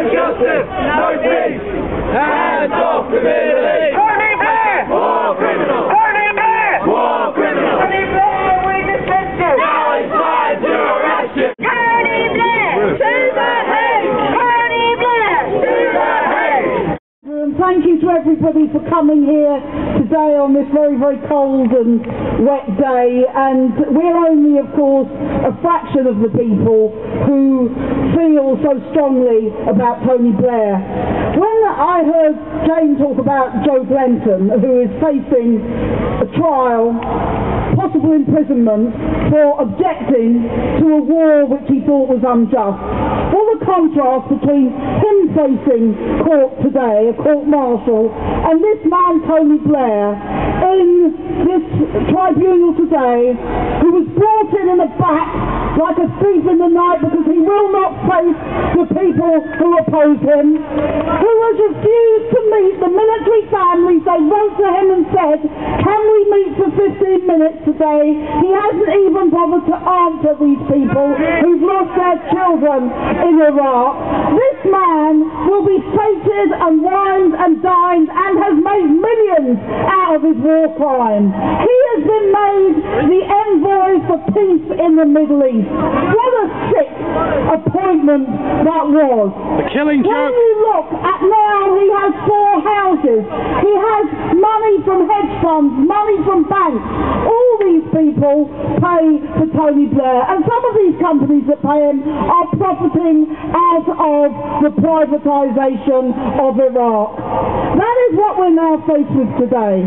justice, no peace. Hands off criminally. Tony Blair! War criminal. Tony Blair! War criminal. Tony Blair, we dismiss you! Now it's time to arrest you. Tony Blair! To the Hague! Tony Blair! To the Hague. Thank you to everybody for coming here today on this very, very cold and wet day, and we're only, of course, a fraction of the people who feel so strongly about Tony Blair. When I heard Jane talk about Joe Blenton, who is facing a trial, possible imprisonment for objecting to a war which he thought was unjust, what a contrast between him facing court today, a court-martial, and this man Tony Blair in this tribunal today, who was brought in a back like a thief in the night because he will not face the people who oppose him, who has refused to meet the military families. They wrote to him and said, can we meet for 15 minutes today? He hasn't even bothered to answer these people who've lost their children in Iraq. This man will be feted and wined and dined and has made millions out of his war crime. He has been made the envoy for peace in the Middle East. What a sick appointment that was. The killing joke. When you look at now, he has 4 houses. He has money from hedge funds, money from banks. All these people pay for Tony Blair, and some of these companies that pay him are profiting out of the privatisation of Iraq. That is what we're now faced with today.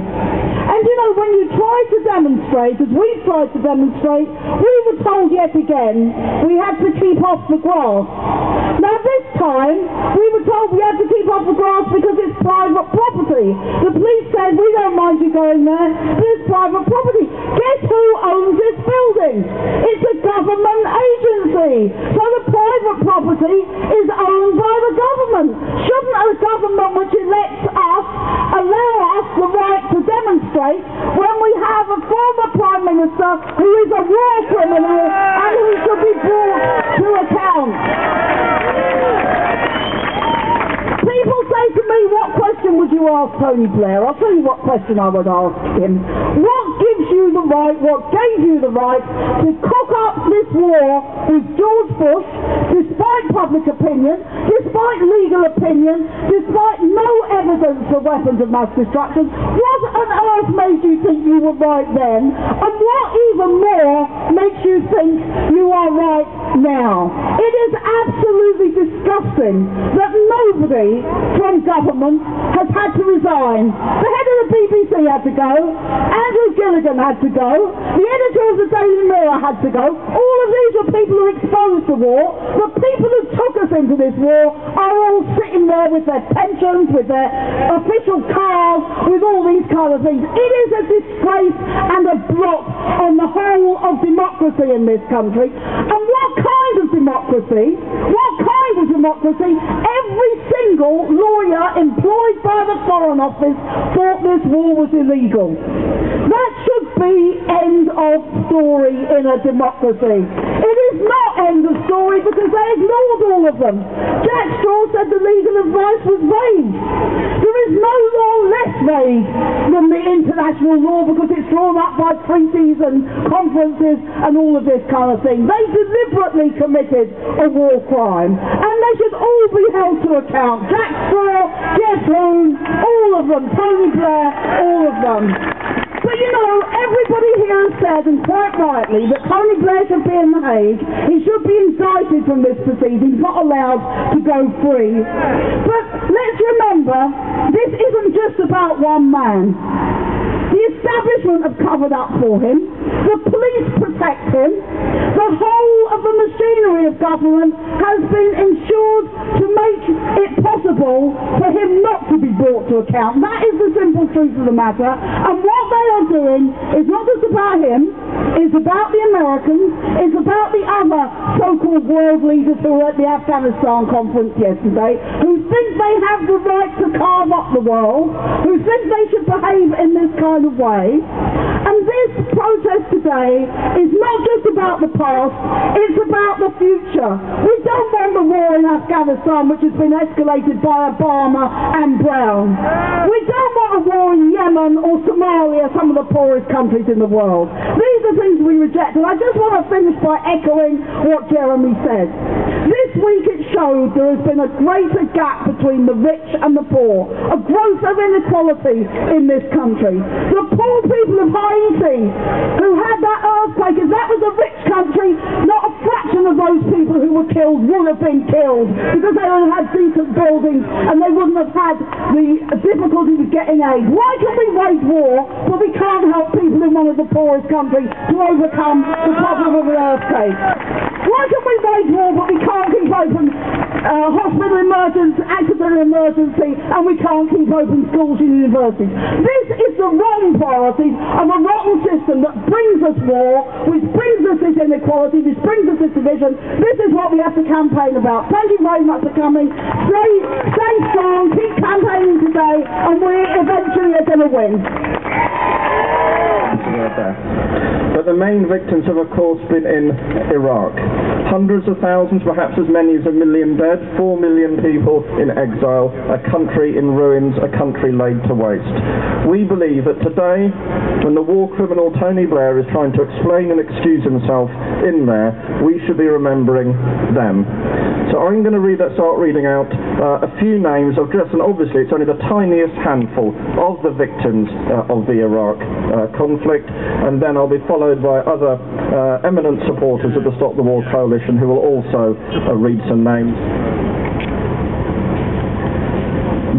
And you know, when you try to demonstrate, as we've tried to demonstrate, we were told yet again we had to keep off the grass. Now this time, we were told we had to keep off the grass because it's private property. The police said, we don't mind you going there, but it's private property. Guess who owns this building? It's a government agency. So the private property is owned by the government. Shouldn't a government which elects us allow us the right to demonstrate when we have a former Prime Minister who is a war criminal and who should be brought to account? People say to me, what question would you ask Tony Blair? I'll tell you what question I would ask him. What gives you the right, what gave you the right to cook up this war with George Bush, despite public opinion, despite legal opinion, despite no evidence of weapons of mass destruction? What on earth made you think you were right then? And what even more makes you think you are right now? It is absolutely disgusting that nobody from government has had to resign. The head of the BBC had to go, Andrew Gilligan had to go, the editor of the Daily Mirror had to go. All of these are people who are exposed to war. The people who took us into this war are all sitting there with their pensions, with their official cars, with all these kind of things. It is a disgrace and a blot on the whole of democracy in this country. And what kind of democracy? What kind of democracy? Every single lawyer employed by the Foreign Office thought this war was illegal. That should be end of story in a democracy. It is not end of story because they ignored all of them. Jack Straw said the legal advice was vague. There is no law less vague than the international law because it's drawn up by treaties and conferences and all of this kind of thing. They deliberately committed a war crime and they should all be held to account. Jack Straw, Jeff Hoon, all of them, Tony Blair, all of them. But you know, everybody here has said, and quite rightly, that Tony Blair should be in The Hague. He should be indicted from this proceeding, not allowed to go free. But let's remember, this isn't just about one man. The establishment have covered up for him. The police protect him. The whole of the machinery of government has been ensured to make it possible for him not to be brought to account. That is the simple truth of the matter. And what they are doing is not just about him. is about the Americans, it's about the other so-called world leaders who were at the Afghanistan conference yesterday, who think they have the right to carve up the world, who think they should behave in this kind of way. And this protest today is not just about the past, it's about the future. We don't want the war in Afghanistan, which has been escalated by Obama and Brown. We don't want a war in Yemen or Somalia, some of the poorest countries in the world. These are things we reject, and I just want to finish by echoing what Jeremy said. This week it showed there has been a greater gap between the rich and the poor, a growth of inequality in this country. The poor people of Haiti who had that earthquake, if that was a rich country, not a fraction of those people who were killed would have been killed because they would have had decent buildings and they wouldn't have had the difficulty with getting aid. Why can we wage war but we can't help people in one of the poorest countries to overcome the problem of an earthquake? Why can we wage war but we can't keep open hospital emergency, accident emergency, and we can't keep open schools and universities? This is the wrong priorities of a rotten system that brings us war, which brings us this inequality, which brings us this division. This is what we have to campaign about. Thank you very much for coming. Stay strong, keep campaigning today, and we eventually are going to win. But the main victims have of course been in Iraq. Hundreds of thousands, perhaps as many as 1 million dead, 4 million people in exile, a country in ruins, a country laid to waste. We believe that today, when the war criminal Tony Blair is trying to explain and excuse himself in there, we should be remembering them. So I'm going to start reading out a few names of just, and obviously it's only the tiniest handful of the victims of the Iraq conflict, and then I'll be followed by other eminent supporters of the Stop the War Coalition who will also read some names.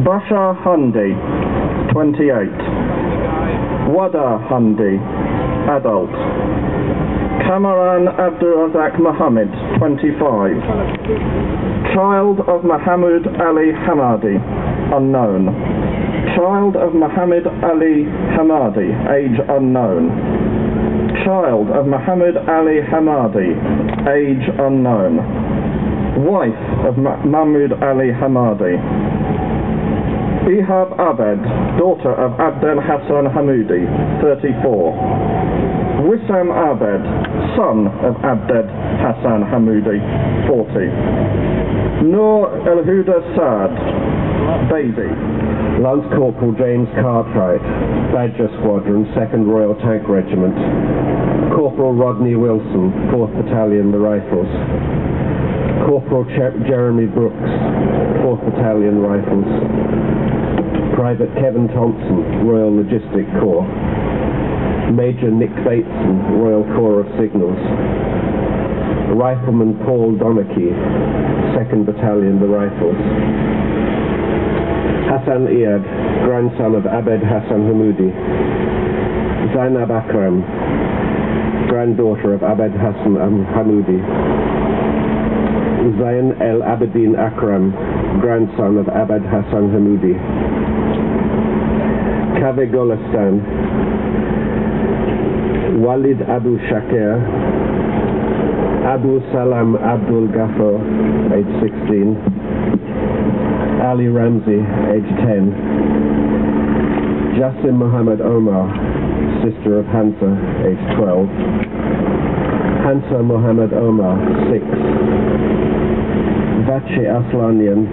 Bashar Hundi, 28. Wada Hundi, adult. Kamaran Abdurazak Mohammed, 25. Child of Muhammad Ali Hamadi, unknown. Child of Muhammad Ali Hamadi, age unknown. Child of Muhammad Ali Hamadi, age unknown. Wife of Mahmoud Ali Hamadi. Ihab Abed, daughter of Abdel Hassan Hamoudi, 34. Wissam Abed, son of Abdel Hassan Hamoudi, 40. Noor El Huda Saad, baby. Lance Corporal James Cartwright, Badger Squadron, 2nd Royal Tank Regiment. Corporal Rodney Wilson, 4th Battalion, the Rifles. Corporal Jeremy Brooks, 4th Battalion, Rifles. Private Kevin Thompson, Royal Logistic Corps. Major Nick Bateson, Royal Corps of Signals. Rifleman Paul Donachie, 2nd Battalion, the Rifles. Hassan Iyad, grandson of Abed Hassan Hamoudi. Zainab Akram, granddaughter of Abed Hassan Hamoudi. Zain El Abedin Akram, grandson of Abed Hassan Hamoudi. Kaveh Golistan, Walid Abu Shakir, Abu Salam Abdul Ghaffar, age 16, Ali Ramzi, age 10, Jassim Muhammad Omar, sister of Hansa, age 12, Hansa Muhammad Omar, 6, Vachi Aslanian,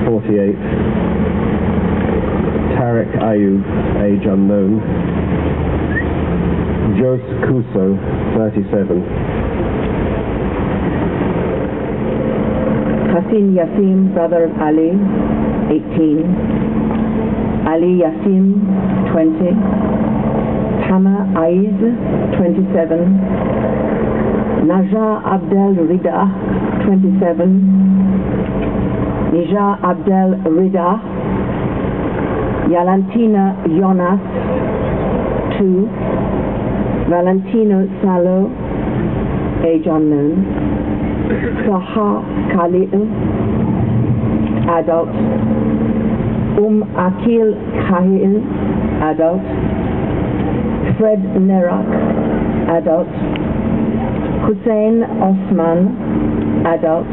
48, Tarek Ayub, age unknown, Jos Kuso, 37. Hassan Yassim, brother of Ali, 18. Ali Yassim, 20. Hama Aiz, 27. Naja Abdel Rida, 27. Nija Abdel Rida. Yalantina Jonas, 2. Valentino Salo, age unknown. Saha Khalil, adult. Akil Kahil, adult. Fred Nerak, adult. Hussein Osman, adult.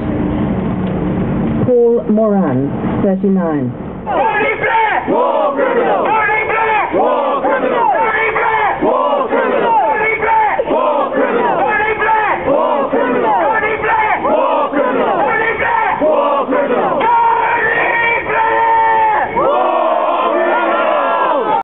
Paul Moran, 39. Tony Blair! War criminal! Tony Blair! War